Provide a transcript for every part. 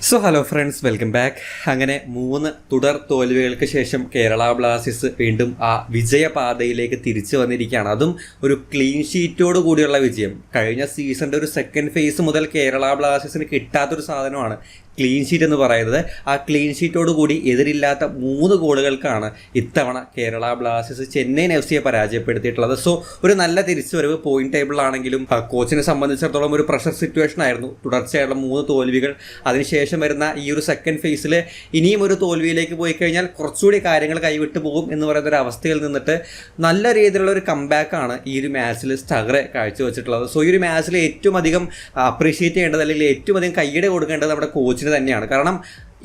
So hello friends, welcome back. അങ്ങനെ 3 തുടർ തോൽവികൾക്ക് ശേഷം കേരള ബ്ലാസ്റ്റേഴ്സ് വീണ്ടും ആ വിജയപാതയിലേക്ക് തിരിച്ചു വന്നിരിക്കുകയാണ്. അതും ഒരു ക്ലീൻ ഷീറ്റോട് കൂടിയുള്ള വിജയം. കഴിഞ്ഞ സീസണിൻ്റെ ഒരു സെക്കൻഡ് ഫേസ് മുതൽ കേരള ബ്ലാസ്റ്റേഴ്സിന് കിട്ടാത്തൊരു സാധനമാണ് ക്ലീൻ ഷീറ്റ് എന്ന് പറയുന്നത്. ആ ക്ലീൻ ഷീറ്റോട് കൂടി എതിരില്ലാത്ത 3 ഗോളുകൾക്കാണ് ഇത്തവണ കേരള ബ്ലാസ്റ്റേഴ്സ് ചെന്നൈയിൻ FC പരാജയപ്പെടുത്തിയിട്ടുള്ളത്. സോ ഒരു നല്ല തിരിച്ചുവരവ്. പോയിന്റ് ടേബിളിലാണെങ്കിലും കോച്ചിനെ സംബന്ധിച്ചിടത്തോളം ഒരു പ്രഷർ സിറ്റുവേഷൻ ആയിരുന്നു. തുടർച്ചയായുള്ള 3 തോൽവികൾ, അതിനുശേഷം വരുന്ന ഈ ഒരു സെക്കൻഡ് ഫേസിൽ ഇനിയും ഒരു തോൽവിയിലേക്ക് പോയി കഴിഞ്ഞാൽ കുറച്ചുകൂടി കാര്യങ്ങൾ കൈവിട്ട് പോകും എന്ന് പറയുന്ന ഒരു അവസ്ഥയിൽ നിന്നിട്ട് നല്ല രീതിയിലുള്ള ഒരു കംബാക്കാണ് ഈ ഒരു മാച്ചിൽ സ്റ്റഗറെ കാഴ്ചവെച്ചിട്ടുള്ളത്. സോ ഈ ഒരു മാച്ചിൽ ഏറ്റവും അധികം അപ്രീഷിയേറ്റ് ചെയ്യേണ്ടത്, അല്ലെങ്കിൽ ഏറ്റവും അധികം കയ്യടി കൊടുക്കേണ്ടത് നമ്മുടെ കോച്ചിന് തന്നെയാണ്. കാരണം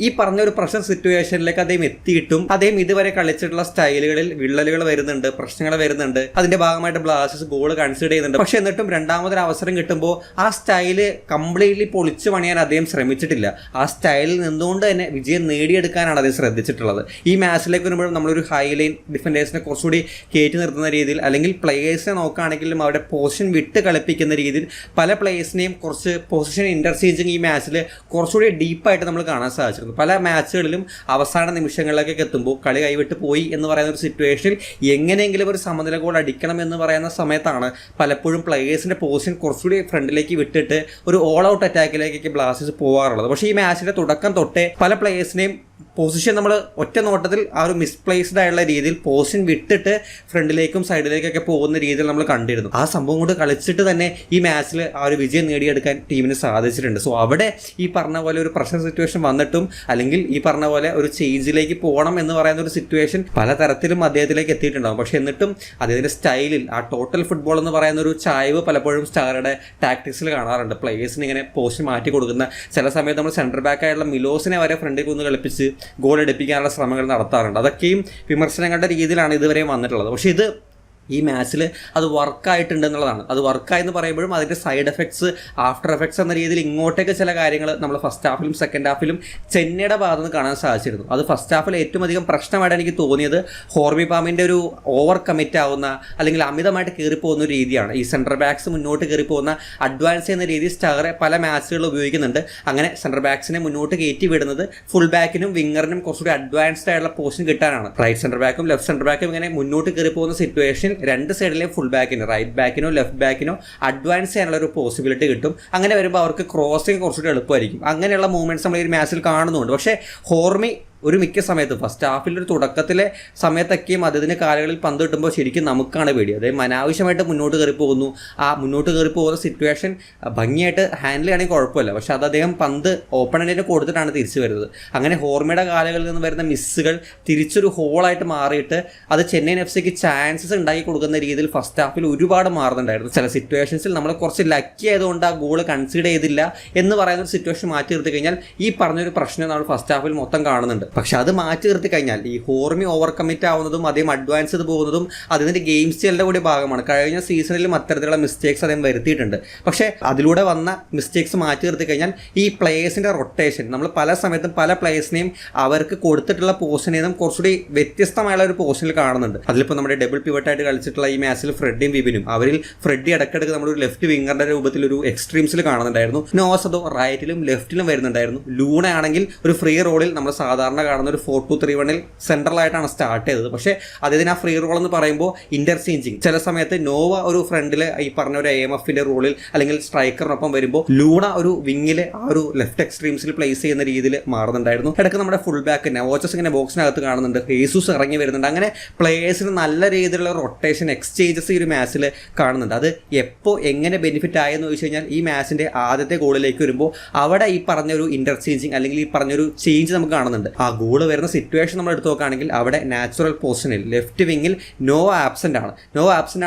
ഈ പറഞ്ഞ ഒരു പ്രഷർ സിറ്റുവേഷനിലേക്ക് അദ്ദേഹം എത്തിയിട്ടും അദ്ദേഹം ഇതുവരെ കളിച്ചിട്ടുള്ള സ്റ്റൈലുകളിൽ വിള്ളലുകൾ വരുന്നുണ്ട്, പ്രശ്നങ്ങൾ വരുന്നുണ്ട്. അതിന്റെ ഭാഗമായിട്ട് ബ്ലാസ്റ്റേഴ്സ് ഗോൾ കൺസിഡർ ചെയ്യുന്നുണ്ട്. പക്ഷെ എന്നിട്ടും രണ്ടാമതൊരു അവസരം കിട്ടുമ്പോൾ ആ സ്റ്റൈല് കംപ്ലീറ്റ്ലി പൊളിച്ചു പണിയാൻ അദ്ദേഹം ശ്രമിച്ചിട്ടില്ല. ആ സ്റ്റൈലിൽ നിന്നുകൊണ്ട് തന്നെ വിജയം നേടിയെടുക്കാനാണ് അദ്ദേഹം ശ്രദ്ധിച്ചിട്ടുള്ളത്. ഈ മാച്ചിലേക്ക് വരുമ്പോഴും നമ്മളൊരു ഹൈലൈൻ ഡിഫൻഡേഴ്സിനെ കുറച്ചുകൂടി കയറ്റി നിർത്തുന്ന രീതിയിൽ, അല്ലെങ്കിൽ പ്ലേയേഴ്സിനെ നോക്കുകയാണെങ്കിലും അവരുടെ പൊസിഷൻ വിട്ട് കളിപ്പിക്കുന്ന രീതിയിൽ പല പ്ലേയേഴ്സിനെയും കുറച്ച് പൊസിഷൻ ഇന്റർചേഞ്ചിങ് ഈ മാച്ചിൽ കുറച്ചുകൂടി ഡീപ്പായിട്ട് നമ്മൾ കാണാൻ സാധിച്ചു. പല മാച്ചുകളിലും അവസാന നിമിഷങ്ങളിലേക്കൊക്കെ എത്തുമ്പോൾ കളി കൈവിട്ട് പോയി എന്ന് പറയുന്ന ഒരു സിറ്റുവേഷനിൽ എങ്ങനെയെങ്കിലും ഒരു സമനില ഗോൾ അടിക്കണം എന്ന് പറയുന്ന സമയത്താണ് പലപ്പോഴും പ്ലേയേഴ്സിന്റെ പൊസിഷൻ കുറച്ചുകൂടി ഫ്രണ്ടിലേക്ക് വിട്ടിട്ട് ഒരു ഓൾ ഔട്ട് അറ്റാക്കിലേക്കൊക്കെ ബ്ലാസ്റ്റേഴ്സ് പോകാറുള്ളത്. പക്ഷേ ഈ മാച്ചിന്റെ തുടക്കം തൊട്ടേ പല പ്ലേയേഴ്സിനെയും പൊസിഷൻ നമ്മൾ ഒറ്റ നോട്ടത്തിൽ ആ ഒരു മിസ്പ്ലേസ്ഡ് ആയുള്ള രീതിയിൽ പൊസിഷൻ വിട്ടിട്ട് ഫ്രണ്ടിലേക്കും സൈഡിലേക്കൊക്കെ പോകുന്ന രീതിയിൽ നമ്മൾ കണ്ടിരുന്നു. ആ സംഭവം കൊണ്ട് കളിച്ചിട്ട് തന്നെ ഈ മാച്ചിൽ ആ ഒരു വിജയം നേടിയെടുക്കാൻ ടീമിന് സാധിച്ചിട്ടുണ്ട്. സോ അവിടെ ഈ പറഞ്ഞ പോലെ ഒരു പ്രഷർ സിറ്റുവേഷൻ വന്നിട്ടും, അല്ലെങ്കിൽ ഈ പറഞ്ഞ പോലെ ഒരു ചേഞ്ചിലേക്ക് പോകണം എന്ന് പറയുന്ന ഒരു സിറ്റുവേഷൻ പലതരത്തിലും അദ്ദേഹത്തിലേക്ക് എത്തിയിട്ടുണ്ടാകും. പക്ഷെ എന്നിട്ടും അദ്ദേഹത്തിന്റെ സ്റ്റൈലിൽ ആ ടോട്ടൽ ഫുട്ബോൾ എന്ന് പറയുന്ന ഒരു ചായ്വ് പലപ്പോഴും സ്റ്റാറുടെ ടാക്ടിക്സിൽ കാണാറുണ്ട്. പ്ലേയേഴ്സിന് ഇങ്ങനെ പൊസിഷൻ മാറ്റി കൊടുക്കുന്ന, ചില സമയത്ത് നമ്മൾ സെൻറ്റർ ബാക്ക് ആയിട്ടുള്ള മിലോസിനെ വരെ ഫ്രണ്ടിൽ കൊന്ന് കളിപ്പിച്ച് ഗോൾ എടുപ്പിക്കാനുള്ള ശ്രമങ്ങൾ നടത്താറുണ്ട്. അതൊക്കെയും വിമർശനങ്ങളുടെ രീതിയിലാണ് ഇതുവരെ വന്നിട്ടുള്ളത്. പക്ഷേ ഇത് ഈ മാച്ചിൽ അത് വർക്കായിട്ടുണ്ട് എന്നുള്ളതാണ്. അത് വർക്കായെന്ന് പറയുമ്പോഴും അതിൻ്റെ സൈഡ് എഫക്ട്സ്, ആഫ്റ്റർ എഫക്ട്സ് എന്ന രീതിയിൽ ഇങ്ങോട്ടേക്ക് ചില കാര്യങ്ങൾ നമ്മൾ ഫസ്റ്റ് ഹാഫിലും സെക്കൻഡ് ഹാഫിലും ചെന്നൈയുടെ ഭാഗത്ത് നിന്ന് കാണാൻ സാധിച്ചിരുന്നു. അത് ഫസ്റ്റ് ഹാഫിൽ ഏറ്റവും അധികം പ്രശ്നമായിട്ട് എനിക്ക് തോന്നിയത് ഹോർമി പാമിൻ്റെ ഒരു ഓവർ കമ്മിറ്റ് ആവുന്ന, അല്ലെങ്കിൽ അമിതമായിട്ട് കയറിപ്പോകുന്ന ഒരു രീതിയാണ്. ഈ സെൻറ്റർ ബാക്സ് മുന്നോട്ട് കയറിപ്പോകുന്ന, അഡ്വാൻസ് ചെയ്യുന്ന രീതി സ്റ്റാറെ പല മാച്ചുകളിൽ ഉപയോഗിക്കുന്നുണ്ട്. അങ്ങനെ സെൻറ്റർ ബാക്സിനെ മുന്നോട്ട് കയറ്റി വിടുന്നത് ഫുൾ ബാക്കിനും വിങ്ങറിനും കുറച്ചുകൂടി അഡ്വാൻസ്ഡ് ആയിട്ടുള്ള പൊസിഷൻ കിട്ടാനാണ്. റൈറ്റ് സെൻറ്റർ ബാക്കും ലെഫ്റ്റ് സെൻറ്റർ ബാക്കും ഇങ്ങനെ മുന്നോട്ട് കയറിപ്പോകുന്ന സിറ്റുവേഷൻ രണ്ട് സൈഡിലെ ഫുൾ ബാക്കിനോ റൈറ്റ് ബാക്കിനോ ലെഫ്റ്റ് ബാക്കിനോ അഡ്വാൻസ് ചെയ്യാനുള്ള ഒരു പോസിബിലിറ്റി കിട്ടും. അങ്ങനെ വരുമ്പോൾ അവർക്ക് ക്രോസിങ് കുറച്ചുകൂടി എളുപ്പമായിരിക്കും. അങ്ങനെയുള്ള മൂവ്മെന്റ്സ് നമ്മൾ ഈ മാച്ചിൽ കാണുന്നുണ്ട്. പക്ഷേ ഹോർമി ഒരു മിക്ക സമയത്തും ഫസ്റ്റ് ഹാഫിൽ ഒരു തുടക്കത്തിലെ സമയത്തൊക്കെയും അദ്ദേഹത്തിന് കാലുകളിൽ പന്ത് കിട്ടുമ്പോൾ ശരിക്കും നമുക്കാണ് പേടി. അതായത് അനാവശ്യമായിട്ട് മുന്നോട്ട് കയറി പോകുന്നു. ആ മുന്നോട്ട് കയറി പോകുന്ന സിറ്റുവേഷൻ ഭംഗിയായിട്ട് ഹാൻഡിൽ ചെയ്യണമെങ്കിൽ കുഴപ്പമില്ല. പക്ഷേ അത് അദ്ദേഹം പന്ത് ഓപ്പണന്റിന് കൊടുത്തിട്ടാണ് തിരിച്ചു വരുന്നത്. അങ്ങനെ ഹോർമയുടെ കാലുകളിൽ നിന്ന് വരുന്ന മിസ്സുകൾ തിരിച്ചൊരു ഹോളായിട്ട് മാറിയിട്ട് അത് ചെന്നൈയിൻ FCക്ക് ചാൻസസ് ഉണ്ടാക്കി കൊടുക്കുന്ന രീതിയിൽ ഫസ്റ്റ് ഹാഫിൽ ഒരുപാട് മാറുന്നുണ്ടായിരുന്നു. ചില സിറ്റുവേഷൻസിൽ നമ്മൾ കുറച്ച് ലക്കി ആയതുകൊണ്ട് ആ ഗോൾ കൺസിഡർ ചെയ്തില്ല എന്ന് പറയുന്ന ഒരു സിറ്റുവേഷൻ മാറ്റി നിർത്തി കഴിഞ്ഞാൽ ഈ പറഞ്ഞൊരു പ്രശ്നം നമ്മൾ ഫസ്റ്റ് ഹാഫിൽ മൊത്തം കാണുന്നുണ്ട്. പക്ഷെ അത് മാറ്റി നിർത്തി കഴിഞ്ഞാൽ ഈ ഹോർമി ഓവർ കമ്മിറ്റ് ആവുന്നതും അദ്ദേഹം അഡ്വാൻസ് ചെയ്ത് പോകുന്നതും അതിൻ്റെ ഗെയിം സ്റ്റൈലിൻ്റെ കൂടി ഭാഗമാണ്. കഴിഞ്ഞ സീസണിലും അത്തരത്തിലുള്ള മിസ്റ്റേക്സ് അദ്ദേഹം വരുത്തിയിട്ടുണ്ട്. പക്ഷേ അതിലൂടെ വന്ന മിസ്റ്റേക്സ് മാറ്റി നിർത്തി കഴിഞ്ഞാൽ ഈ പ്ലേയേഴ്സിൻ്റെ റൊട്ടേഷൻ, നമ്മൾ പല സമയത്തും പല പ്ലേയേഴ്സിനെയും അവർക്ക് കൊടുത്തിട്ടുള്ള പോസ്റ്റിൽ നിന്നും കുറച്ചുകൂടി വ്യത്യസ്തമായുള്ള ഒരു പോസ്റ്റിൽ കാണുന്നുണ്ട്. അതിലിപ്പോൾ നമ്മുടെ ഡബിൾ പിവട്ടായിട്ട് കളിച്ചിട്ടുള്ള ഈ മാച്ചിൽ ഫ്രെഡിയും വിപിനും, അവരിൽ ഫ്രെഡി ഇടയ്ക്കിടയ്ക്ക് നമ്മളൊരു ലെഫ്റ്റ് വിങ്ങറിൻ്റെ രൂപത്തിൽ ഒരു എക്സ്ട്രീംസിൽ കാണുന്നുണ്ടായിരുന്നു. നോസദോ റൈറ്റിലും ലെഫ്റ്റിലും വരുന്നുണ്ടായിരുന്നു. ലൂണ ആണെങ്കിൽ ഒരു ഫ്രീ റോളിൽ നമ്മൾ സാധാരണ കാണുന്ന ഒരു 4-2-3-1 സെൻട്രലായിട്ടാണ് സ്റ്റാർട്ട് ചെയ്തത്. പക്ഷേ അദ്ദേഹത്തിന് ആ ഫ്രീ റോൾ എന്ന് പറയുമ്പോൾ ഇന്റർചേഞ്ചിങ്, ചില സമയത്ത് നോവ ഒരു ഫ്രണ്ടിൽ ഈ പറഞ്ഞ ഒരു AMFന്റെ റോളിൽ അല്ലെങ്കിൽ സ്ട്രൈക്കറിനൊപ്പം വരുമ്പോൾ ലൂണ ഒരു വിങ്ങിൽ ആ ഒരു ലെഫ്റ്റ് എക്സ്ട്രീംസിൽ പ്ലേസ് ചെയ്യുന്ന രീതിയിൽ മാറുന്നുണ്ടായിരുന്നു. ഇടയ്ക്ക് നമ്മുടെ ഫുൾ ബാക്ക് വോച്ചസ് ഇങ്ങനെ ബോക്സിനകത്ത് കാണുന്നുണ്ട്, ഹേസൂസ് ഇറങ്ങി വരുന്നുണ്ട്. അങ്ങനെ പ്ലേയേഴ്സിന് നല്ല രീതിയിലുള്ള റൊട്ടേഷൻ എക്സ്ചേഞ്ചസ് ഈ ഒരു മാച്ചിൽ കാണുന്നുണ്ട്. അത് എപ്പോൾ എങ്ങനെ ബെനിഫിറ്റ് ആയെന്ന് ചോദിച്ചു കഴിഞ്ഞാൽ ഈ മാച്ചിന്റെ ആദ്യത്തെ ഗോളിലേക്ക് വരുമ്പോൾ അവിടെ ഈ പറഞ്ഞൊരു ഇന്റർചേഞ്ചിങ് അല്ലെങ്കിൽ ഈ പറഞ്ഞൊരു ചേഞ്ച് നമുക്ക് കാണുന്നുണ്ട്. ആ ഗോൾ വരുന്ന സിറ്റുവേഷൻ നമ്മൾ എടുത്ത് നോക്കുകയാണെങ്കിൽ അവിടെ നാച്ചുറൽ പൊസിഷനിൽ ലെഫ്റ്റ് വിങ്ങിൽ നോ ആബ്സെന്റ്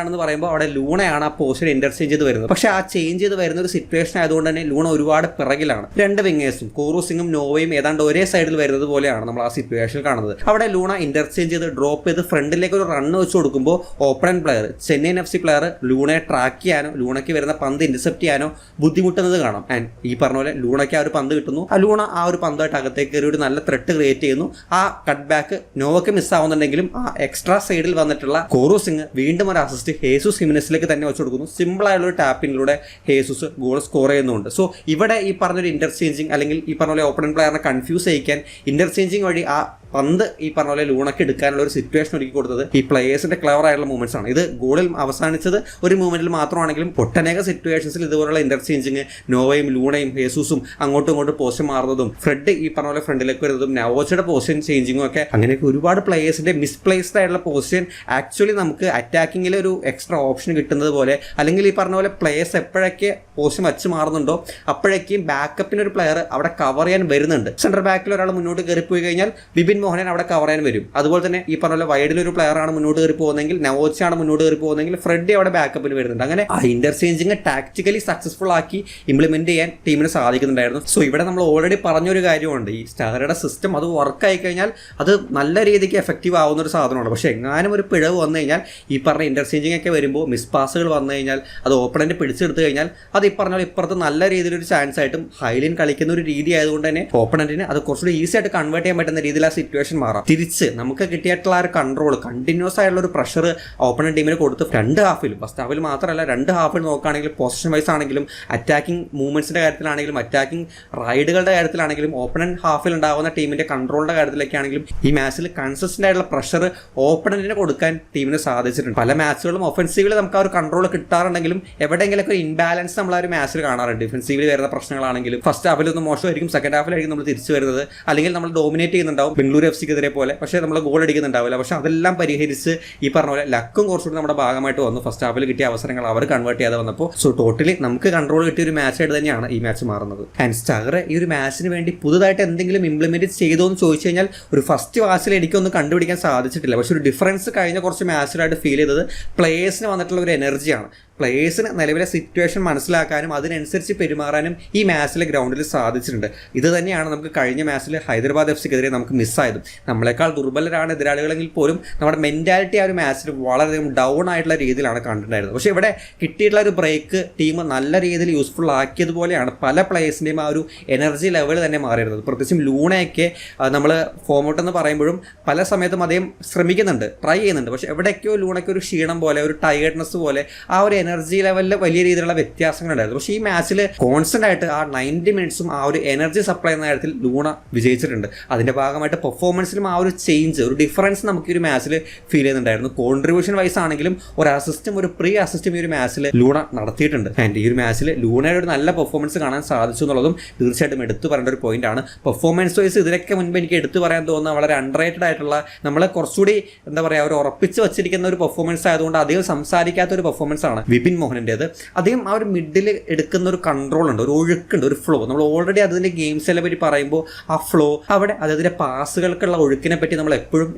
ആണെന്ന് പറയുമ്പോൾ അവിടെ ലൂണയാണ് ആ പൊസിഷൻ ഇന്റർചേഞ്ച് ചെയ്ത് വരുന്നത്. പക്ഷേ ആ ചേഞ്ച് ചെയ്ത് വരുന്ന ഒരു സിറ്റുവേഷൻ ആയതുകൊണ്ട് തന്നെ ലൂണ ഒരുപാട് പിറകിലാണ്. രണ്ട് വിങ്ങേഴ്സും കോറു സിംഗും നോവയും ഏതാണ്ട് ഒരേ സൈഡിൽ വരുന്നത് പോലെയാണ് നമ്മൾ ആ സിറ്റുവേഷനിൽ കാണുന്നത്. അവിടെ ലൂണ ഇന്റർചേഞ്ച് ചെയ്ത് ഡ്രോപ്പ് ചെയ്ത് ഫ്രണ്ടിലേക്ക് ഒരു റണ്ണ് വെച്ച് കൊടുക്കുമ്പോൾ opponent player, Chennaiyin FC player ലൂണയെ ട്രാക്ക് ചെയ്യാനോ ലൂണയ്ക്ക് വരുന്ന പന്ത് ഇന്റർസെപ്റ്റ് ചെയ്യാനോ ബുദ്ധിമുട്ടുന്നത് കാണാം. ആൻഡ് ഈ പറഞ്ഞ പോലെ ലൂണയ്ക്ക് ആ ഒരു പന്ത് കിട്ടുന്നു. ആ ലൂണ ആ ഒരു പന്തായിട്ട് അകത്തേക്ക് കയറി ഒരു നല്ല ത്രെട്ട് ക്രിയേറ്റ് ക്രിയേറ്റ് ചെയ്യുന്നു. ആ കട്ട് ബാക്ക് നോവയ്ക്ക് മിസ്സാവുന്നുണ്ടെങ്കിലും ആ എക്സ്ട്രാ സൈഡിൽ വന്നിട്ടുള്ള കോറു സിംഗ് വീണ്ടും ഒരു അസിസ്റ്റ് ഹേസൂസ് ഹിമിനസിലേക്ക് തന്നെ വെച്ച് കൊടുക്കുന്നു. സിമ്പിൾ ആയുള്ള ഒരു ടാപ്പിങ്ങിലൂടെ ഹേസൂസ് ഗോൾ സ്കോർ ചെയ്യുന്നുണ്ട്. സോ ഇവിടെ ഈ പറഞ്ഞൊരു ഇന്റർചേഞ്ചിങ് അല്ലെങ്കിൽ ഈ പറഞ്ഞ പോലെ ഓപ്പണന്റ് പ്ലെയറിനെ കൺഫ്യൂസ് ചെയ്യിക്കാൻ ഇന്റർചേഞ്ചിങ് വഴി ആ പന്ത് ഈ പറഞ്ഞ പോലെ ലൂണയ്ക്ക് എടുക്കാനുള്ള ഒരു സിറ്റുവേഷൻ ഒരുക്കി കൊടുത്തത് ഈ പ്ലേയേഴ്സിന്റെ ക്ലവർ ആയിട്ടുള്ള മൂവ്മെന്റ്സ് ആണ്. ഇത് ഗോളിൽ അവസാനിച്ചത് ഒരു മൂവ്മെന്റിൽ മാത്രമാണെങ്കിലും ഒട്ടനേക സിറ്റുവേഷൻസിൽ ഇതുപോലുള്ള ഇന്റർചേഞ്ചിങ് നോവയും ലൂണയും ഹേസൂസും അങ്ങോട്ടും ഇങ്ങോട്ടും പൊസിഷൻ മാറുന്നതും ഫ്രെഡ് ഈ പറഞ്ഞ പോലെ ഫ്രണ്ടിലേക്ക് വരുന്നതും നവോച്ചയുടെ പൊസിഷൻ ചേഞ്ചിങ്ങും ഒക്കെ അങ്ങനെയൊക്കെ ഒരുപാട് പ്ലേയേഴ്സിന്റെ മിസ്പ്ലേസ്ഡ് ആയിട്ടുള്ള പൊസിഷൻ ആക്ച്വലി നമുക്ക് അറ്റാക്കിങ്ങിൽ ഒരു എക്സ്ട്രാ ഓപ്ഷൻ കിട്ടുന്നത് പോലെ, അല്ലെങ്കിൽ ഈ പറഞ്ഞ പോലെ പ്ലേയേഴ്സ് എപ്പോഴൊക്കെ പൊസിഷൻ വെച്ച് മാറുന്നുണ്ടോ അപ്പോഴേക്കും ബാക്കപ്പിന് ഒരു പ്ലെയർ അവിടെ കവർ ചെയ്യാൻ വരുന്നുണ്ട്. സെന്റർ ബാക്കിൽ ഒരാൾ മുന്നോട്ട് കയറിപ്പോയി കഴിഞ്ഞാൽ വിപിൻ മോഹനൻ അവിടെ കവർ ചെയ്യാൻ വരും. അതുപോലെ തന്നെ ഈ പറഞ്ഞ പോലെ വൈഡിലൊരു പ്ലെയർ ആണ് മുന്നോട്ട് കയറി പോകുന്നതെങ്കിൽ, നവോച്ചയാണ് മുന്നോട്ട് കയറി പോകുന്നതെങ്കിൽ ഫ്രെഡ് അവിടെ ബാക്കപ്പിന് വരുന്നുണ്ട്. അങ്ങനെ ആ ഇന്റർചേഞ്ചിങ് ടാക്ടിക്കലി സക്സസ്ഫുൾ ആക്കി ഇംപ്ലിമെന്റ് ചെയ്യാൻ ടീമിന് സാധിക്കുന്നുണ്ടായിരുന്നു. സോ ഇവിടെ നമ്മൾ ഓൾറെഡി പറഞ്ഞൊരു കാര്യമുണ്ട്, ഈ സ്റ്റാറുടെ സിസ്റ്റം അത് വർക്ക് ആയി കഴിഞ്ഞാൽ അത് നല്ല രീതിക്ക് എഫക്റ്റീവ് ആവുന്ന ഒരു സാധനമാണ്. പക്ഷേ എങ്ങാനും ഒരു പിഴവ് വന്നു കഴിഞ്ഞാൽ ഈ പറഞ്ഞ ഇന്റർചേഞ്ചിങ് ഒക്കെ വരുമ്പോൾ മിസ് പാസുകൾ വന്നു കഴിഞ്ഞാൽ അത് ഓപ്പണന്റ് പിടിച്ചെടുത്ത് കഴിഞ്ഞാൽ അത് ഈ പറഞ്ഞ ഇപ്പുറത്ത് നല്ല രീതിയിലൊരു ചാൻസ് ആയിട്ടും ഹൈലൈൻ കളിക്കുന്ന ഒരു രീതി ആയതുകൊണ്ട് തന്നെ ഓപ്പണന്റിന് അത് കുറച്ചുകൂടി ഈസി ആയിട്ട് കൺവേർട്ട് ചെയ്യാൻ പറ്റുന്ന രീതിയിൽ ആ സിറ്റുവേഷൻ മാറാം. തിരിച്ച് നമുക്ക് കിട്ടിയിട്ടുള്ള ആ ഒരു കൺട്രോൾ, കണ്ടിന്യൂസ് ആയിട്ടുള്ള ഒരു പ്രഷർ ഓപ്പണന്റ് ടീമിന് കൊടുത്ത് രണ്ട് ഹാഫിലും, ഫസ്റ്റ് ഹാഫിൽ മാത്രമല്ല രണ്ട് ഹാഫിൽ നോക്കുകയാണെങ്കിൽ പൊസിഷൻ വൈസ് ആണെങ്കിലും അറ്റാക്കിംഗ് മൂവ്മെന്റ്സിന്റെ കാര്യത്തിലാണെങ്കിലും അറ്റാക്കിംഗ് റൈഡുകളുടെ കാര്യത്തിലാണെങ്കിലും ഓപ്പണന്റ് ഹാഫിൽ ഉണ്ടാകുന്ന ടീമിന്റെ കൺട്രോളിന്റെ കാര്യത്തിലേക്കാണെങ്കിലും ഈ മാച്ചിൽ കൺസിസ്റ്റന്റ് ആയിട്ടുള്ള പ്രഷർ ഓപ്പണന്റിന് കൊടുക്കാൻ ടീമിന് സാധിച്ചിട്ടുണ്ട്. പല മാച്ചുകളും ഒഫൻസീവിൽ നമുക്ക് ആ ഒരു കൺട്രോൾ കിട്ടാറുണ്ടെങ്കിലും എവിടെയെങ്കിലും ഒരു ഇൻബാലൻസ് നമ്മൾ ആ ഒരു മാച്ചിൽ കാണാറുണ്ട്. ഡിഫൻസീവിൽ വരുന്ന പ്രശ്നങ്ങളാണെങ്കിലും ഫസ്റ്റ് ഹാഫിൽ ഒന്ന് മോശമായിരിക്കും, സെക്കൻഡ് ഹാഫിലായിരിക്കും നമ്മൾ തിരിച്ചു വരുന്നത്, അല്ലെങ്കിൽ നമ്മൾ ഡോമിനേറ്റ് ചെയ്യുന്നുണ്ടാവും ബംഗളൂരു FCക്കെതിരെ പോലെ, പക്ഷേ നമ്മൾ ഗോൾ അടിക്കുന്നുണ്ടാവില്ല. പക്ഷേ അതെല്ലാം പരിഹരിച്ച് ഈ പറഞ്ഞ പോലെ ലക്കും കുറച്ചുകൂടി നമ്മുടെ ഭാഗമായിട്ട് വന്നു. ഫസ്റ്റ് ഹാഫിൽ കിട്ടിയ അവസരങ്ങൾ അവർ കൺവേർട്ട് ചെയ്യാതെ വന്നപ്പോൾ സോ ടോട്ടലി നമുക്ക് കൺട്രോൾ കിട്ടിയ ഒരു മാച്ചായിട്ട് തന്നെയാണ് ഈ മാച്ച് മാറുന്നത്. ആൻഡ് സ്റ്റാർ ഈ ഒരു മാച്ചിന് വേണ്ടി പുതുതായിട്ട് എന്തെങ്കിലും ഇംപ്ലിമെന്റ് ചെയ്തോ എന്ന് ചോദിച്ചു കഴിഞ്ഞാൽ ഒരു ഫസ്റ്റ് വാച്ചിൽ എനിക്കൊന്നും കണ്ടുപിടിക്കാൻ സാധിച്ചിട്ടില്ല. പക്ഷേ ഒരു ഡിഫറൻസ് കഴിഞ്ഞ കുറച്ച് മാച്ചിലായിട്ട് ഫീൽ ചെയ്തത് പ്ലേയേഴ്സിന് വന്നിട്ടുള്ള ഒരു എനർജിയാണ്. പ്ലേയേഴ്സിന് നിലവിലെ സിറ്റുവേഷൻ മനസ്സിലാക്കാനും അതിനനുസരിച്ച് പെരുമാറാനും ഈ മാച്ചിലെ ഗ്രൗണ്ടിൽ സാധിച്ചിട്ടുണ്ട്. ഇത് തന്നെയാണ് നമുക്ക് കഴിഞ്ഞ മാച്ചിൽ ഹൈദരാബാദ് FCക്കെതിരെ നമുക്ക് മിസ്സായതും. നമ്മളെക്കാൾ ദുർബലരാണ് എതിരാളികളെങ്കിൽ പോലും നമ്മുടെ മെൻറ്റാലിറ്റി ആ ഒരു മാച്ചിൽ വളരെയധികം ഡൗൺ ആയിട്ടുള്ള രീതിയിലാണ് കണ്ടിട്ടുണ്ടായിരുന്നത്. പക്ഷേ ഇവിടെ കിട്ടിയിട്ടുള്ള ഒരു ബ്രേക്ക് ടീം നല്ല രീതിയിൽ യൂസ്ഫുൾ ആക്കിയതുപോലെയാണ് പല പ്ലേയേഴ്സിൻ്റെയും ആ ഒരു എനർജി ലെവൽ തന്നെ മാറിയിരുന്നത്. പ്രത്യേകിച്ചും ലൂണയൊക്കെ നമ്മൾ ഫോമൗട്ട് എന്ന് പറയുമ്പോഴും പല സമയത്തും അദ്ദേഹം ശ്രമിക്കുന്നുണ്ട്, ട്രൈ ചെയ്യുന്നുണ്ട്. പക്ഷേ എവിടെയൊക്കെയോ ലൂണയ്ക്ക് ഒരു ക്ഷീണം പോലെ, ഒരു ടയേർഡ്നെസ് പോലെ, ആ ഒരു എനർജി ലെവലിൽ വലിയ രീതിയിലുള്ള വ്യത്യാസങ്ങളുണ്ടായിരുന്നു. പക്ഷേ ഈ മാച്ചിൽ കോൺസ്റ്റന്റ് ആയിട്ട് ആ 90 മിനിറ്റ്സും ആ ഒരു എനർജി സപ്ലൈ എന്ന കാര്യത്തിൽ ലൂണ വിജയിച്ചിട്ടുണ്ട്. അതിന്റെ ഭാഗമായിട്ട് പെർഫോമൻസിലും ആ ഒരു ചേഞ്ച്, ഒരു ഡിഫറൻസ് നമുക്ക് ഈ ഒരു മാച്ചിൽ ഫീൽ ചെയ്യുന്നുണ്ടായിരുന്നു. കോൺട്രിബ്യൂഷൻ വൈസ് ആണെങ്കിലും ഒരു അസിസ്റ്റും ഒരു പ്രീ അസിസ്റ്റും ഈ ഒരു മാച്ചിൽ ലൂണ നടത്തിയിട്ടുണ്ട്. ആൻഡ് ഈ ഒരു മാച്ചിൽ ലൂണയുടെ ഒരു നല്ല പെർഫോമൻസ് കാണാൻ സാധിച്ചു എന്നുള്ളതും തീർച്ചയായിട്ടും എടുത്തു പറയേണ്ട ഒരു പോയിന്റ് ആണ്. പെർഫോമൻസ് വൈസ് ഇതിനൊക്കെ മുൻപ് എനിക്ക് എടുത്തു പറയാൻ തോന്നുന്ന വളരെ അണ്ടർറേറ്റഡ് ആയിട്ടുള്ള, നമ്മളെ കുറച്ചുകൂടി എന്താ പറയുക, ഒരു ഉറപ്പിച്ച് വെച്ചിരിക്കുന്ന ഒരു പെർഫോമൻസ് ആയതുകൊണ്ട് അധികം സംസാരിക്കാത്ത ഒരു പെർഫോമൻസ് ആണ് വിപിൻ മോഹനൻ്റേത്. അദ്ദേഹം ആ ഒരു മിഡിൽ എടുക്കുന്ന ഒരു കൺട്രോൾ ഉണ്ട്, ഒരു ഒഴുക്കുണ്ട്, ഒരു ഫ്ലോ. നമ്മൾ ഓൾറെഡി അതിൻ്റെ ഗെയിംസിനെ പറ്റി പറയുമ്പോൾ ആ ഫ്ലോ, അവിടെ അതിൻ്റെ പാസുകൾക്കുള്ള ഒഴുക്കിനെ പറ്റി നമ്മൾ എപ്പോഴും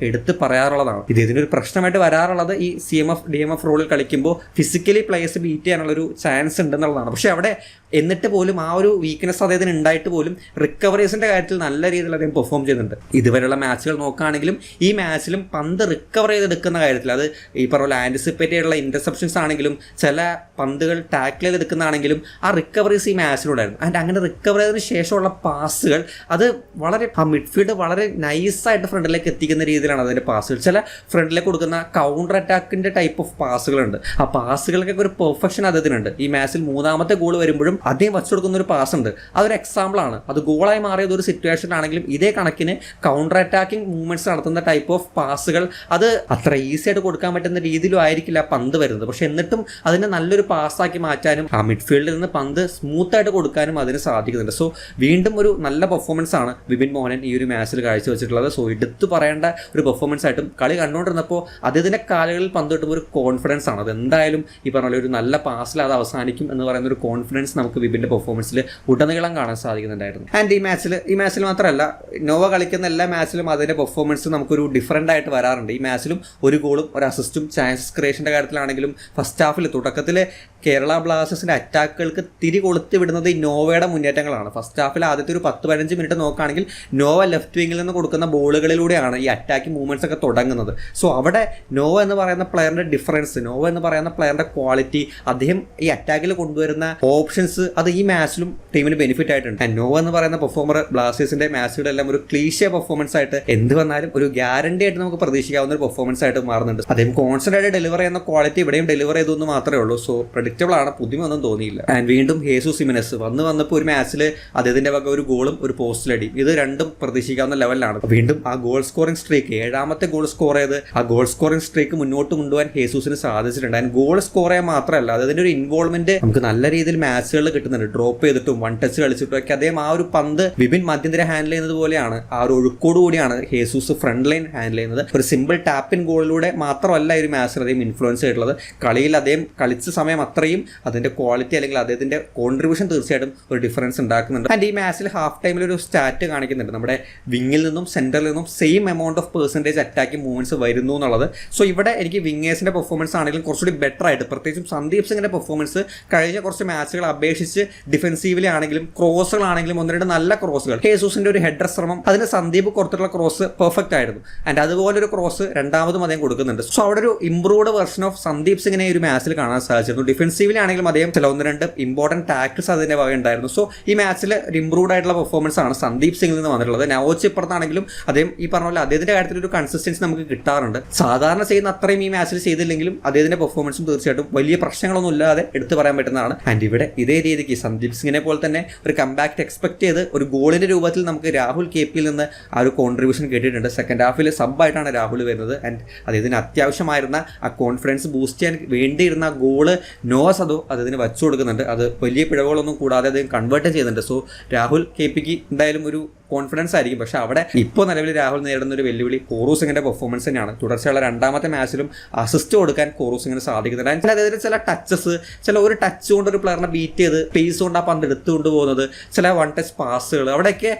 എടുത്ത് പറയാറുള്ളതാണ്. ഇതിനൊരു പ്രശ്നമായിട്ട് വരാറുള്ളത് ഈ CMF DMF റോളിൽ കളിക്കുമ്പോൾ ഫിസിക്കലി പ്ലേയേഴ്സ് ബീറ്റ് ചെയ്യാനുള്ളൊരു ചാൻസ് ഉണ്ടെന്നുള്ളതാണ്. പക്ഷേ അവിടെ എന്നിട്ട് പോലും ആ ഒരു വീക്ക്നെസ് അദ്ദേഹത്തിന് ഉണ്ടായിട്ട് പോലും റിക്കവറീസിൻ്റെ കാര്യത്തിൽ നല്ല രീതിയിൽ അദ്ദേഹം പെർഫോം ചെയ്യുന്നുണ്ട്. ഇതുവരെയുള്ള മാച്ചുകൾ നോക്കുകയാണെങ്കിലും ഈ മാച്ചിലും പന്ത് റിക്കവർ ചെയ്തെടുക്കുന്ന കാര്യത്തിൽ, അത് ഈ പറഞ്ഞ ആൻറ്റിസിപ്പേറ്റ് ചെയ്തുള്ള ഇൻ്റർസെപ്ഷൻസ് ആണെങ്കിലും ചില പന്തുകൾ ടാക്കിൾ ചെയ്തെടുക്കുന്നതാണെങ്കിലും ആ റിക്കവറീസ് ഈ മാച്ചിലുണ്ടായിരുന്നു. ആൻഡ് അങ്ങനെ റിക്കവർ ചെയ്തതിന് ശേഷമുള്ള പാസുകൾ അത് വളരെ ആ മിഡ്ഫീൽഡ് വളരെ നൈസായിട്ട് ഫ്രണ്ടിലേക്ക് എത്തിക്കുന്ന രീതിയിലാണ് അതിൻ്റെ പാസുകൾ. ചില ഫ്രണ്ടിലേക്ക് കൊടുക്കുന്ന കൗണ്ടർ അറ്റാക്കിൻ്റെ ടൈപ്പ് ഓഫ് പാസുകളുണ്ട്. ആ പാസുകൾക്കൊക്കെ ഒരു പെർഫെക്ഷൻ അദ്ദേഹത്തിനുണ്ട്. ഈ മാച്ചിൽ മൂന്നാമത്തെ ഗോൾ വരുമ്പോഴും അദ്ദേഹം വച്ചു കൊടുക്കുന്ന ഒരു പാസ് ഉണ്ട്. അതൊരു എക്സാമ്പിളാണ്. അത് ഗോളായി മാറിയത് ഒരു സിറ്റുവേഷൻ ആണെങ്കിലും ഇതേ കണക്കിന് കൗണ്ടർ അറ്റാക്കിംഗ് മൂവ്മെന്റ്സ് നടത്തുന്ന ടൈപ്പ് ഓഫ് പാസുകൾ അത് അത്ര ഈസി ആയിട്ട് കൊടുക്കാൻ പറ്റുന്ന രീതിയിലും ആയിരിക്കില്ല പന്ത് വരുന്നത്. പക്ഷെ എന്നിട്ടും അതിനെ നല്ലൊരു പാസ്സാക്കി മാറ്റാനും ആ മിഡ്ഫീൽഡിൽ നിന്ന് പന്ത് സ്മൂത്തായിട്ട് കൊടുക്കാനും അതിന് സാധിക്കുന്നുണ്ട്. സോ വീണ്ടും ഒരു നല്ല പെർഫോമൻസ് ആണ് വിപിൻ മോഹനൻ ഈ ഒരു മാച്ചിൽ കാഴ്ചവെച്ചിട്ടുള്ളത്. സോ എടുത്തു പറയേണ്ട ഒരു പെർഫോമൻസ് ആയിട്ടും കളി കണ്ടുകൊണ്ടിരുന്നപ്പോൾ അദ്ദേഹത്തിൻ്റെ കാലുകളിൽ പന്ത് കിട്ടുമ്പോൾ ഒരു കോൺഫിഡൻസ് ആണ്. അത് എന്തായാലും ഈ പറഞ്ഞ പോലെ ഒരു നല്ല പാസിൽ അത് അവസാനിക്കും എന്ന് പറയുന്ന ഒരു കോൺഫിഡൻസ് നമുക്ക് വിപിൻ്റെ പെർഫോമൻസിൽ ഉടനീളം കാണാൻ സാധിക്കുന്നുണ്ടായിരുന്നു. ആൻഡ് ഈ മാച്ചിൽ മാത്രമല്ല, നോവ കളിക്കുന്ന എല്ലാ മാച്ചിലും അതിൻ്റെ പെർഫോമൻസ് നമുക്കൊരു ഡിഫറൻ്റ് ആയിട്ട് വരാറുണ്ട്. ഈ മാച്ചിലും ഒരു ഗോളും ഒരു അസിസ്റ്റും ചാൻസസ് ക്രിയേഷൻ്റെ കാര്യത്തിലാണെങ്കിലും ഫസ്റ്റ് ഹാഫിൽ തുടക്കത്തിൽ കേരള ബ്ലാസ്റ്റേഴ്സിന്റെ അറ്റാക്കുകൾക്ക് തിരി കൊളുത്തി വിടുന്നത് ഈ നോവയുടെ മുന്നേറ്റങ്ങളാണ്. ഫസ്റ്റ് ഹാഫിൽ ആദ്യത്തെ ഒരു 10-15 മിനിറ്റ് നോക്കുകയാണെങ്കിൽ നോവ ലെഫ്റ്റ് വിങ്ങിൽ നിന്ന് കൊടുക്കുന്ന ബോളുകളിലൂടെയാണ് ഈ അറ്റാക്കിംഗ് മൂവ്മെന്റ്സ് ഒക്കെ തുടങ്ങുന്നത്. സോ അവിടെ നോവ എന്ന് പറയുന്ന പ്ലെയറിന്റെ ഡിഫറൻസ്, നോവ എന്ന് പറയുന്ന പ്ലെയറിന്റെ ക്വാളിറ്റി, അദ്ദേഹം ഈ അറ്റാക്കിൽ കൊണ്ടുവരുന്ന ഓപ്ഷൻസ്, അത് ഈ മാച്ചിലും ടീമിന് ബെനിഫിറ്റ് ആയിട്ടുണ്ട്. നോവ എന്ന് പറയുന്ന പെർഫോമർ ബ്ലാസ്റ്റേഴ്സിന്റെ മാച്ചുകളെല്ലാം ഒരു ക്ലീഷ്യ പെർഫോമൻസ് ആയിട്ട് എന്ത് വന്നാലും ഒരു ഗ്യാരണ്ടി ആയിട്ട് നമുക്ക് പ്രതീക്ഷിക്കാവുന്ന ഒരു പെർഫോമൻസ് ആയിട്ട് മാറുന്നുണ്ട്. അദ്ദേഹം കോൺസ്റ്റന്റ് ആയിട്ട് ഡെലിവർ ചെയ്യുന്ന ക്വാളിറ്റി ഇവിടെയും ഡെലിവർ ചെയ്തു എന്ന് മാത്രമേ ഉള്ളൂ. സോ പ്രെഡിക്റ്റബിൾ ആണ്, പുതുമയൊന്നും തോന്നിയില്ല. ആൻഡ് വീണ്ടും ഹേസൂസ് ഹിമെനസ് വന്നപ്പോൾ ഒരു മാച്ചിൽ അദ്ദേഹത്തിന്റെ വക ഒരു ഗോളും ഒരു പോസ്റ്റിലടിയും, ഇത് രണ്ടും പ്രതീക്ഷിക്കാവുന്ന ലെവലിലാണ്. വീണ്ടും ആ ഗോൾ സ്കോറിംഗ് സ്ട്രീക്ക്, 7ാമത്തെ ഗോൾ സ്കോർ ചെയ്ത് ആ ഗോൾ സ്കോറിംഗ് സ്ട്രീക്ക് മുന്നോട്ട് കൊണ്ടുപോകാൻ ഹേസൂസിന് സാധിച്ചിട്ടുണ്ട്. ആൻഡ് ഗോൾ സ്കോർ ചെയ്യാൻ മാത്രമല്ല, അതിന്റെ ഒരു ഇൻവോൾവ്മെന്റ് നമുക്ക് നല്ല രീതിയിൽ മാച്ചുകളിൽ കിട്ടുന്നുണ്ട്. ഡ്രോപ്പ് ചെയ്തിട്ടും വൺ ടച്ച് കളിച്ചിട്ടും ഒക്കെ അദ്ദേഹം ആ ഒരു പന്ത് വിപിൻ മധ്യനിര ഹാൻഡിൽ ചെയ്യുന്നത് പോലെയാണ്, ആ ഒരു ഒഴുക്കോട് കൂടിയാണ് ഹേസൂസ് ഫ്രണ്ട് ലൈൻ ഹാൻഡിൽ ചെയ്യുന്നത്. ഒരു സിമ്പിൾ ടാപ്പിൻ ഗോളിലൂടെ മാത്രമല്ല ഈ ഒരു മാച്ചിൽ അദ്ദേഹം ഇൻഫ്ലുവൻസ് ആയിട്ടുള്ളത്, കളിയിൽ അദ്ദേഹം കളിച്ച സമയം അത്രയും അതിന്റെ ക്വാളിറ്റി അല്ലെങ്കിൽ അദ്ദേഹത്തിന്റെ കോൺട്രിബ്യൂഷൻ തീർച്ചയായിട്ടും ഒരു ഡിഫറൻസ് ഉണ്ടാക്കുന്നുണ്ട്. ആൻഡ് ഈ മാച്ചിൽ ഹാഫ് ടൈമിൽ ഒരു സ്റ്റാറ്റ് കാണിക്കുന്നുണ്ട്, നമ്മുടെ വിങ്ങിൽ നിന്നും സെന്ററിൽ നിന്നും same amount of percentage attacking movements വരുന്നു എന്നുള്ളത്. സോ ഇവിടെ എനിക്ക് വിങ്ങേഴ്സിന്റെ പെർഫോമൻസ് ആണെങ്കിലും കുറച്ചുകൂടി ബെറ്റർ ആയിട്ട്, പ്രത്യേകിച്ചും സന്ദീപ് സിംഗിന്റെ പെർഫോമൻസ് കഴിഞ്ഞ കുറച്ച് മാച്ചുകൾ അപേക്ഷിച്ച് ഡിഫൻസീവിലി ആണെങ്കിലും ക്രോസുകളാണെങ്കിലും 1-2 നല്ല ക്രോസുകൾ, ഹേസൂസിന്റെ ഒരു ഹെഡർ ശ്രമം, അതിന് സന്ദീപ് കൊടുത്തിട്ടുള്ള ക്രോസ് പെർഫെക്റ്റ് ആയിരുന്നു. ആൻഡ് അതുപോലെ ഒരു ക്രോസ് രണ്ടാമതും അദ്ദേഹം കൊടുക്കുന്നുണ്ട്. സോ അവിടെ ഒരു ഇംപ്രൂവ്ഡ് വെർഷൻ ഓഫ് സന്ദീപ് സിംഗിനെ ഒരു മാച്ചിൽ കാണാൻ സാധിച്ചിരുന്നു. ഡിഫൻസീവിലി ആണെങ്കിലും അദ്ദേഹം ചില 1-2 ഇമ്പോർട്ടന്റ് ടാക്കിൾസ് അതിന്റെ വക ഉണ്ടായിരുന്നു. സോ ഈ മാച്ചിൽ ഒരു ഇംപ്രൂവ്ഡ് ആയിട്ടുള്ള പെർഫോമൻസ് ആണ് സന്ദീപ് സിംഗിൽ നിന്ന് വന്നിട്ടുള്ളത്. നവോച്ച് ഇപ്പുറത്താണെങ്കിലും അദ്ദേഹം ഈ പറഞ്ഞ പോലെ അദ്ദേഹത്തിന്റെ കാര്യത്തിൽ ഒരു കൺസിസ്റ്റൻസി നമുക്ക് കിട്ടാറുണ്ട്. സാധാരണ ചെയ്യുന്ന അത്രയും ഈ മാച്ചിൽ ചെയ്തില്ലെങ്കിലും അദ്ദേഹത്തിന്റെ പെർഫോമൻസും തീർച്ചയായിട്ടും വലിയ പ്രശ്നങ്ങളൊന്നും ഇല്ലാതെ എടുത്തു പറയാൻ പറ്റുന്നതാണ്. ആൻഡ് ഇവിടെ ഇതേ രീതിക്ക് സന്ദീപ് സിംഗിനെ പോലെ തന്നെ ഒരു കംബാക്ട് എക്സ്പെക്ട് ചെയ്ത് ഒരു ഗോളിന്റെ രൂപത്തിൽ നമുക്ക് രാഹുൽ KPയിൽ നിന്ന് ആ ഒരു കോൺട്രിബ്യൂഷൻ കിട്ടിയിട്ടുണ്ട്. സെക്കൻഡ് ഹാഫിൽ സബ്ബായിട്ടാണ് രാഹുൽ വരുന്നത്. ആൻഡ് അദ്ദേഹത്തിന് അത്യാവശ്യമായിരുന്ന ആ കോൺഫിഡൻസ് ബൂസ്റ്റ് ചെയ്യാൻ വേണ്ടിയിരുന്ന ഗോള് നോവ സദോ അദ്ദേഹത്തിന് വച്ചു കൊടുക്കുന്നുണ്ട്. അത് വലിയ പിഴവുകളൊന്നും കൂടാതെ അദ്ദേഹം കൺവേർട്ട് ചെയ്യുന്നുണ്ട്. സോ രാഹുൽ KPക്ക് എന്തായാലും ഒരു കോൺഫിഡൻസ് ആയിരിക്കും. പക്ഷെ അവിടെ ഇപ്പോൾ നിലവിൽ രാഹുൽ നേരിടുന്ന ഒരു വെല്ലുവിളി കോറൂ സിംഗിന്റെ പെർഫോമൻസ് തന്നെയാണ്. തുടർച്ചയുള്ള 2ാമത്തെ മാച്ചിലും അസിസ്റ്റ് കൊടുക്കാൻ കോറൂ സിംഗിന് സാധിക്കുന്നുണ്ട്. അതിൽ അദ്ദേഹത്തിന് ചില ടച്ചസ്, ചില ഒരു ടച്ച് കൊണ്ട് ഒരു പ്ലെയറിനെ ബീറ്റ് ചെയ്ത് പേസ് കൊണ്ട് ആ പന്ത് എടുത്തുകൊണ്ട് പോകുന്നത്, ചില വൺ ടച്ച് പാസുകൾ, അവിടെയൊക്കെ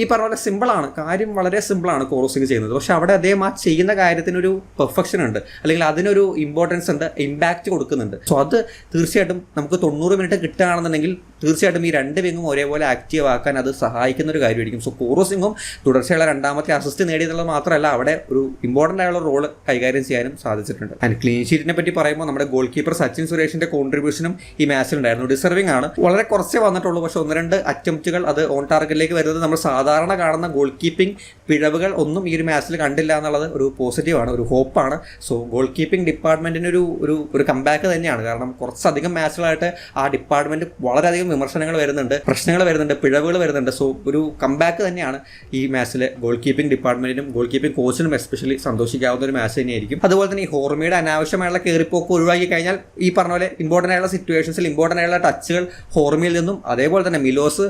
ഈ പറഞ്ഞ പോലെ സിമ്പിളാണ്, കാര്യം വളരെ സിമ്പിളാണ് കോറൂ സിംഗ് ചെയ്യുന്നത്. പക്ഷെ അവിടെ അദ്ദേഹം ആ ചെയ്യുന്ന കാര്യത്തിനൊരു പെർഫെക്ഷൻ ഉണ്ട്, അല്ലെങ്കിൽ അതിനൊരു ഇമ്പോർട്ടൻസ് ഉണ്ട്, ഇമ്പാക്റ്റ് കൊടുക്കുന്നുണ്ട്. സോ അത് തീർച്ചയായിട്ടും നമുക്ക് 90 മിനിറ്റ് കിട്ടുകയാണെന്നുണ്ടെങ്കിൽ തീർച്ചയായിട്ടും ഈ 2 വിങ്ങും ഒരേപോലെ ആക്റ്റീവ് ആക്കാൻ അത് സഹായിക്കുന്ന ഒരു കാര്യമായിരിക്കും. സോ കോറൂ സിംഗും തുടർച്ചയുള്ള 2ാമത്തെ അസിസ്റ്റ് നേടിയെന്നുള്ളത് മാത്രമല്ല, അവിടെ ഒരു ഇമ്പോർട്ടൻ്റ് ആയുള്ള റോൾ കൈകാര്യം ചെയ്യാനും സാധിച്ചിട്ടുണ്ട്. ആൻഡ് ക്ലീൻ ഷീറ്റിനെ പറ്റി പറയുമ്പോൾ നമ്മുടെ ഗോൾ കീപ്പർ സച്ചിൻ സുരേഷിന്റെ കോൺട്രിബ്യൂഷനും ഈ മാച്ചിലുണ്ടായിരുന്നു. ഡിസർവിംഗ് ആണ്, വളരെ കുറച്ചേ വന്നിട്ടുള്ളൂ. പക്ഷെ 1-2 അറ്റംപ്റ്റുകൾ അത് ഓൺ ടാർഗറ്റിലേക്ക് വരുന്നത് നമ്മൾ സാധാരണ കാണുന്ന ഗോൾ കീപ്പിംഗ് പിഴവുകൾ ഒന്നും ഈ ഒരു മാച്ചിൽ കണ്ടില്ല എന്നുള്ളത് ഒരു പോസിറ്റീവാണ്, ഒരു ഹോപ്പാണ്. സോ ഗോൾ കീപ്പിംഗ് ഡിപ്പാർട്ട്മെന്റിന് ഒരു കംബാക്ക് തന്നെയാണ്. കാരണം കുറച്ചധികം മാച്ചുകളായിട്ട് ആ ഡിപ്പാർട്ട്മെന്റ് വളരെയധികം വിമർശനങ്ങൾ വരുന്നുണ്ട്, പ്രശ്നങ്ങൾ വരുന്നുണ്ട്, പിഴവുകൾ വരുന്നുണ്ട്. സോ ഒരു കംബാക്ക് തന്നെയാണ് ഈ മാച്ചിലെ ഗോൾ കീപ്പിംഗ് ഡിപ്പാർട്ട്മെന്റിനും ഗോൾ കീപ്പിംഗ് കോച്ചിനും എസ്പെഷ്യലി സന്തോഷിക്കാവുന്ന ഒരു മാച്ച് തന്നെയായിരിക്കും. അതുപോലെ തന്നെ ഈ ഹോർമിയുടെ അനാവശ്യമായുള്ള കയറിപ്പോക്ക് ഒഴിവാക്കി കഴിഞ്ഞാൽ ഈ പറഞ്ഞ പോലെ ഇമ്പോർട്ടൻ്റ് ആയുള്ള സിറ്റുവേഷൻസിൽ ഇമ്പോർട്ടൻ്റ് ആയുള്ള ടച്ചുകൾ ഹോർമിയിൽ നിന്നും, അതേപോലെ തന്നെ മിലോസ്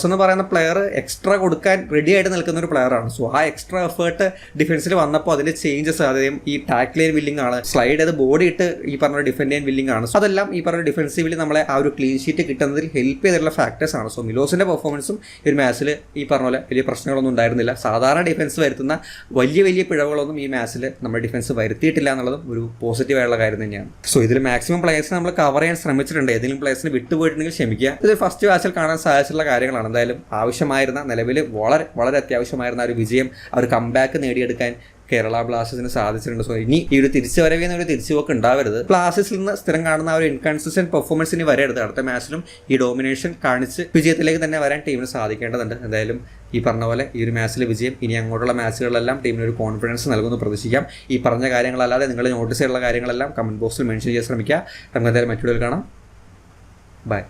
എന്ന് പറയുന്ന പ്ലെയർ എക്സ്ട്രാ കൊടുക്കാൻ റെഡി ആയിട്ട് നിൽക്കുന്ന ഒരു പ്ലെയറാണ്. സോ ആ എക്സ്ട്രാ എഫേർട്ട് ഡിഫൻസിൽ വന്നപ്പോൾ അതിൽ ചേഞ്ചസ്, അതായത് ഈ ടാക്കിൾ ചെയ്യാൻ വില്ലിംഗ് ആണ്, സ്ലൈഡ് ചെയ്ത് ബോഡി ഇട്ട് ഈ പറഞ്ഞ ഡിഫെൻഡ് ചെയ്യാൻ വില്ലിംഗ് ആണ്. സോ അതെല്ലാം ഈ പറഞ്ഞ ഡിഫൻസീവിൽ നമ്മളെ ആ ഒരു ക്ലീൻ ഷീറ്റ് കിട്ടുന്നതിൽ ഹെൽപ്പ് ചെയ്തിട്ടുള്ള ഫാക്ടേഴ്സ് ആണ്. സോ മിലോസിന്റെ പെർഫോമൻസും ഈ ഒരു മാച്ചിൽ ഈ പറഞ്ഞ പോലെ വലിയ പ്രശ്നങ്ങളൊന്നും ഉണ്ടായിരുന്നില്ല. സാധാരണ ഡിഫൻസ് വരുത്തുന്ന വലിയ പിഴവുകളൊന്നും ഈ മാച്ചിൽ നമ്മുടെ ഡിഫൻസ് വരുത്തിയിട്ടില്ല എന്നുള്ളതും ഒരു പോസിറ്റീവായുള്ള കാര്യം തന്നെയാണ്. സോ ഇതിൽ മാക്സിമം പ്ലേയേഴ്സിനെ നമ്മൾ കവർ ചെയ്യാൻ ശ്രമിച്ചിട്ടുണ്ട്. ഏതെങ്കിലും പ്ലേയേഴ്സിന് വിട്ടുപോയിട്ടുണ്ടെങ്കിൽ ക്ഷമിക്കുക. ഇത് ഫസ്റ്റ് മാച്ചിൽ കാണാൻ സാധിച്ചിട്ടുള്ള കാര്യങ്ങളാണ്. എന്തായാലും ആവശ്യമായിരുന്ന, നിലവിൽ വളരെ അത്യാവശ്യമായിരുന്ന ഒരു വിജയം, ആ ഒരു കംബാക്ക് നേടിയെടുക്കാൻ കേരള ബ്ലാസ്റ്റേഴ്സിന് സാധിച്ചിട്ടുണ്ട്. സോ ഇനി ഈ ഒരു തിരിച്ചുവരവിൽ ഒരു തിരിച്ചുപോക്ക് ഉണ്ടാവരുത്. ബ്ലാസ്റ്റേഴ്സിൽ നിന്ന് സ്ഥിരം കാണുന്ന ഒരു ഇൻകൺസിസ്റ്റന്റ് പെർഫോമൻസ് ഇനി വരരുത്. അടുത്ത മാച്ചിലും ഈ ഡോമിനേഷൻ കാണിച്ച് വിജയത്തിലേക്ക് തന്നെ വരാൻ ടീമിന് സാധിക്കേണ്ടതുണ്ട്. എന്തായാലും ഈ പറഞ്ഞ പോലെ ഈ ഒരു മാച്ചിലെ വിജയം ഇനി അങ്ങോട്ടുള്ള മാച്ചുകളിലെല്ലാം ടീമിന് ഒരു കോൺഫിഡൻസ് നൽകുമെന്ന് പ്രതീക്ഷിക്കാം. ഈ പറഞ്ഞ കാര്യങ്ങളല്ലാതെ നിങ്ങൾ നോട്ടീസ് ചെയ്തുള്ള കാര്യങ്ങളെല്ലാം കമന്റ് ബോക്സിൽ മെൻഷൻ ചെയ്യാൻ ശ്രമിക്കുക. നമുക്ക് എന്തായാലും മറ്റൊരു കാണാം. ബൈ.